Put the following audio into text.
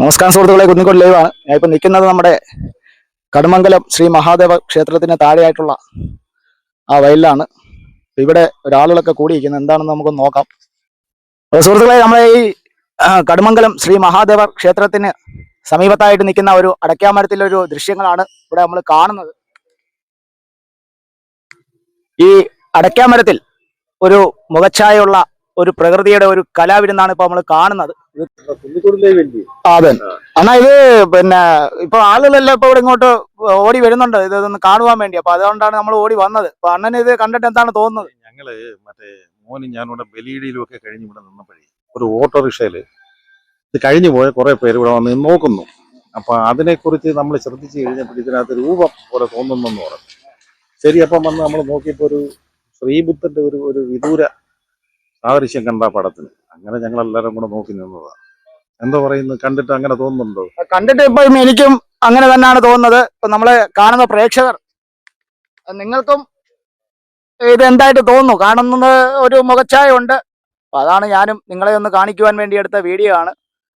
നമസ്കാരം സുഹൃത്തുക്കളെ, കുന്നിക്കോട് ലൈവാണ്. ഞാൻ ഇപ്പം നിൽക്കുന്നത് നമ്മുടെ കടുമംഗലം ശ്രീ മഹാദേവ ക്ഷേത്രത്തിന് താഴെയായിട്ടുള്ള ആ വയലിലാണ്. ഇവിടെ ഒരാളുകളൊക്കെ കൂടിയിരിക്കുന്നത് എന്താണെന്ന് നമുക്കൊന്ന് നോക്കാം. അപ്പോൾ സുഹൃത്തുക്കളെ, നമ്മളെ ഈ കടുമംഗലം ശ്രീ മഹാദേവ ക്ഷേത്രത്തിന് സമീപത്തായിട്ട് നിൽക്കുന്ന ഒരു അടയ്ക്കാമരത്തിലെ ഒരു ദൃശ്യങ്ങളാണ് ഇവിടെ നമ്മൾ കാണുന്നത്. ഈ അടയ്ക്കാമരത്തിൽ ഒരു മുഖച്ഛായുള്ള ഒരു പ്രകൃതിയുടെ ഒരു കലാവിരുന്നാണ് ഇപ്പൊ നമ്മൾ കാണുന്നത്. അതെ എന്നാ ഇത് പിന്നെ ഇപ്പൊ ആളുകളെല്ലാം ഇപ്പൊ ഇവിടെ ഇങ്ങോട്ട് ഓടി വരുന്നുണ്ട് ഇതൊന്ന് കാണുവാൻ വേണ്ടി. അപ്പൊ അതുകൊണ്ടാണ് നമ്മൾ ഓടി വന്നത്. അപ്പൊ അണ്ണന് ഇത് കണ്ടിട്ട് എന്താണ് തോന്നുന്നത്? ഞങ്ങള് മറ്റേ മോനും ഞാനിവിടെ ബലിയിടിയിലും ഒക്കെ കഴിഞ്ഞ് ഇവിടെ നിന്നപ്പോഴേ ഒരു ഓട്ടോറിക്ഷയില് ഇത് കഴിഞ്ഞു പോയ കുറെ പേര് ഇവിടെ വന്ന് നോക്കുന്നു. അപ്പൊ അതിനെക്കുറിച്ച് നമ്മൾ ശ്രദ്ധിച്ചു കഴിഞ്ഞപ്പോൾ ഇതിനകത്ത് രൂപം പോലെ തോന്നുന്നു പറഞ്ഞു. ശരി, അപ്പം വന്ന് നമ്മൾ നോക്കിയപ്പോ ഒരു ശ്രീബുദ്ധന്റെ ഒരു വിദൂര സാദൃശ്യം കണ്ട പടത്തിന്. അങ്ങനെ ഞങ്ങൾ എല്ലാവരും കൂടെ നോക്കി നിന്നതാണ്. എന്താ പറയുന്നത്, കണ്ടിട്ട് അങ്ങനെ തോന്നുന്നുണ്ടോ? കണ്ടിട്ട് ഇപ്പൊ എനിക്കും അങ്ങനെ തന്നെയാണ് തോന്നുന്നത്. ഇപ്പൊ നമ്മളെ കാണുന്ന പ്രേക്ഷകർ നിങ്ങൾക്കും ഇത് എന്തായിട്ട് തോന്നുന്നു? കാണുന്നത് ഒരു മുഖച്ഛായ ഉണ്ട്. അപ്പൊ അതാണ് ഞാനും നിങ്ങളെ ഒന്ന് കാണിക്കുവാൻ വേണ്ടി എടുത്ത വീഡിയോ ആണ്.